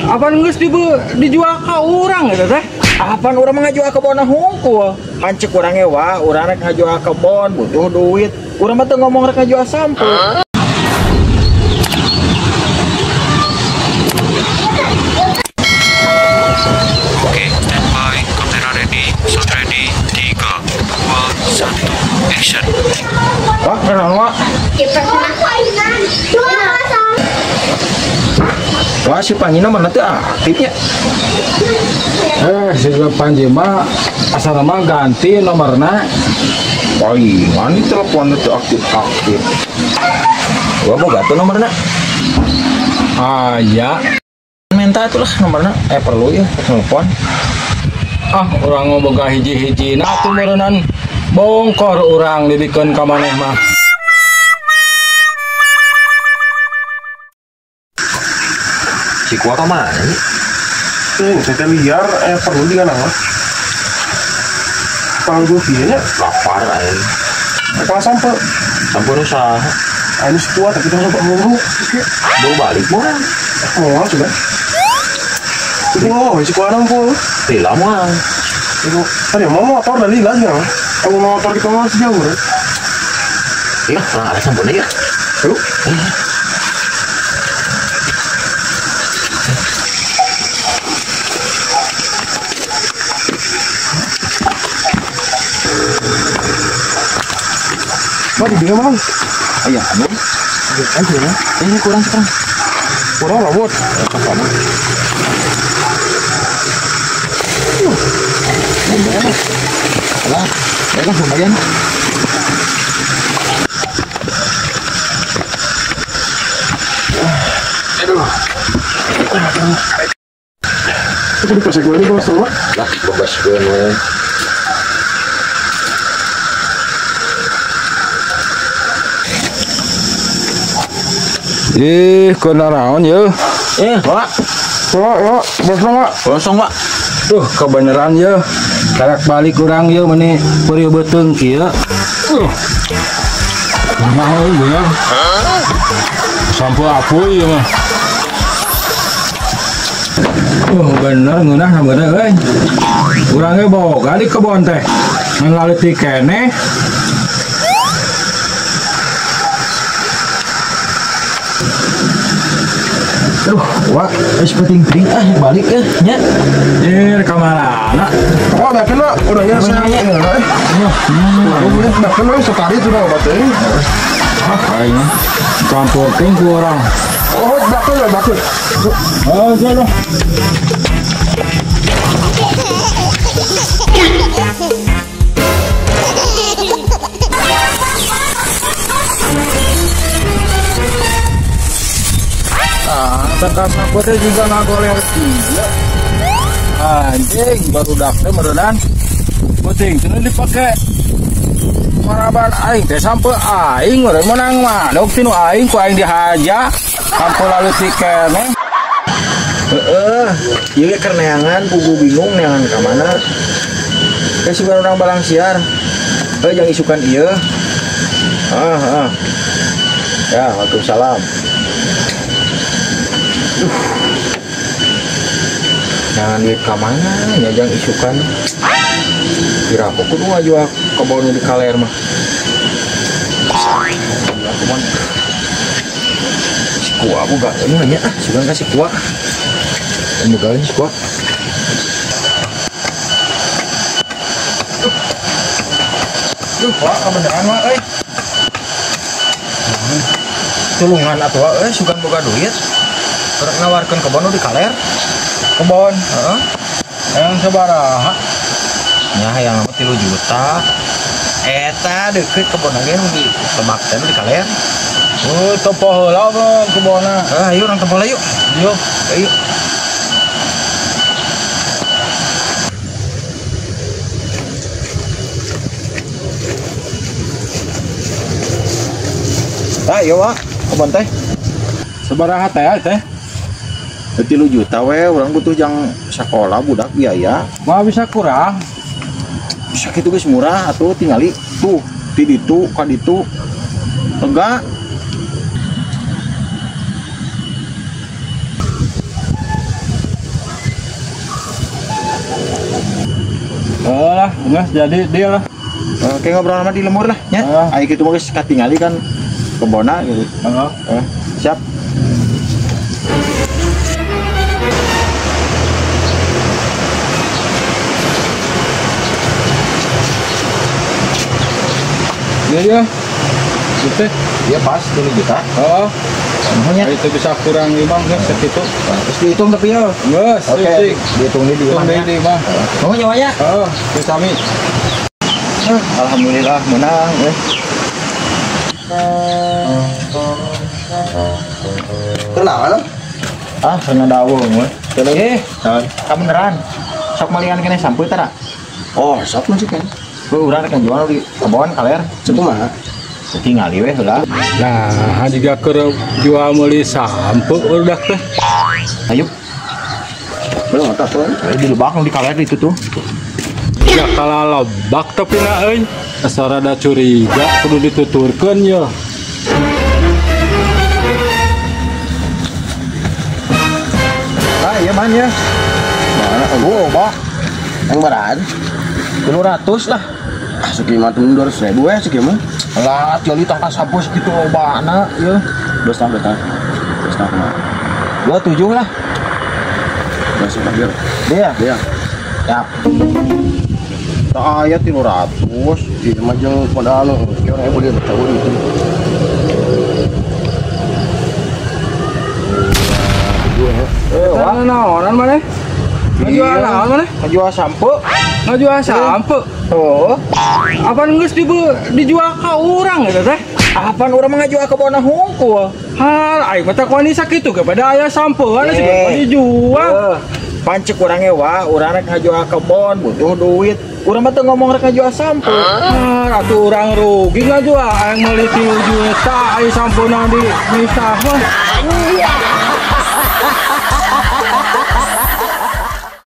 Apa geus dijual ka urang eta teh? Apaan urang mah ngajual kebon hungkul. Pancek urang ewa, urang rek ngajual kebon butuh duit. Urang mah teu ngomong rek ngajual sampel. Oke, standby, kamera ready, sound ready, 3, 2, 1, action. Wah, kenaon wah? Wah, si Panji nomor nanti aktifnya. Si Panji mah asal nama ganti nomorna. Oh iya, mana telepon itu aktif. Gua mau ganti nomornya. Ya. Minta itulah nomornya. Perlu ya telepon. Orang mau boga hiji-hiji. Nah, tuh merenan bongkor orang dibikeun ka maneh mah. Si kuat mana nih? Saya liar, perlu juga nama. Kalau gue view-nya Lapar aja. kalau sampai Usaha. ini kuat tapi kita sampai ngomong. Baru balik mah. Ngomong sudah. Jadi ngomong si kuat nangkul. Lila mah. Itu tadi mau motor dari lagi ya. Kalau motor kita masih jauh ya. Iya, orang ada sampurna ya. Yuk. Wah, di dia mau. Ayah, anu. Aja ya. Ini kurang sekarang. Kurang lah, buat. Lah, lumayan. Itu dikasih gue ini bos, lah. Lah, bebas gue nih. Kenaraon ya. Pak. Ya, bos lah, Kosong, Pak. Tuh, kebenaran ya. Karak balik kurang ya meni perieu beuteung kieu. Mau ya. Sampo apuy ya mah. Bener ngeunah bener euy. Urang ge boga di kebon teh. Ngaleutik keneh. Wah, penting balik ya, nya. Ka mana? oh, dah kena, udah ya, saya udah kena, sekali sudah obat ini. Kayaknya campur ku orang. Oh, bakal ya, bakal. Oh, jalan. Tekan aku teh juga ngagoler juga. Anjing, baru daknya merenan. Penting, cenah dipake. Maraban aing teh sampe aing urang menang manuk tinu aing ku aing dihaja. Sampe lalu si keneh. Ieu keur neangan pugu bingung neangan ka mana. Geus siga urang balang siar. Jangan isukan ieu. Ya, waalaikumsalam. Jangan duit ke mana, nyajang isukan. Kira aku kudu ngajual kebon di kaler mah. Aku mah si kuah aku gak ini hanya sudah kasih kuah. Ini galin si kuah. Wah, kebenaran mah tulungan atau sugan boga duit. Terus nawarkan kebon di kaler. Kebon, yang sabaraha? Ya, yang 3 juta. Eta deket kebon lagi di Lebak teh di kaler. Topo heula kebona. Ayo orang tempel yuk. Yuk, Ayo. Ayo, Wak. Kebon teh. sabaraha teh? 3 juta we, orang butuh jang sekolah budak biaya. Mah bisa kurang. Bisa gitu guys murah atuh tingali tuh di ditu ka ditu. Lega. Nggak jadi dia lah. Oke, ngobrol sama di lemur lah nya. Ayo kita mau katingali kan kebona gitu. Siap. Iya. Gitu. Iya pas 2 juta. Oh. Semuanya Itu bisa kurang 5 nggak segitu. terus dihitung tapi ya. Nggak, Oke, dihitung di Hitung mana? deh mah. Mau nyawanya? Oh, itu kami. Alhamdulillah menang. Kenapa? Karena dawo mah. Kamu beneran. Sok malian kene sampai tara. Oh, sok masih kan. Urang rek jual di kebon kaler. Cuma Tingali we heula. Nah, jika keur jual meuli sampo udah teh. Ayo. belum atas tuh. Di lebak nu di kaler itu tuh. Ya kalau lebak tapi na euy. Asa rada curiga kudu dituturkeun ya. Iya man ya. Mana? Oh, bah. Yang berat. 200 lah. Sekiman tuh 200.000 ya sekiman. Lah, tioli tangkas sampus gitu lobana ya. 2 tahun. 27 lah. 2 tahun. Dia. Dia. Ya. Tak ayat 300. Di majeng pada anu, orang boleh tahu itu. Wah, naonan maneh? Ngajual naon maneh? Ngejual sampo. Ngajual sampo. Oh. Apaan geus dijual ka urang eta teh? Apaan urang mah ngajual ke bona hungkul. Hal aing mah tak wani sakitu kepada aya sampean sih dijual. Pancek urang ewa, urang rek ngajual kebon, butuh duit. Urang mah teu ngomong rek ngajual sampo. Hal atuh urang rugi ngajual aing meuli 3 juta aya sampuna di misah mah.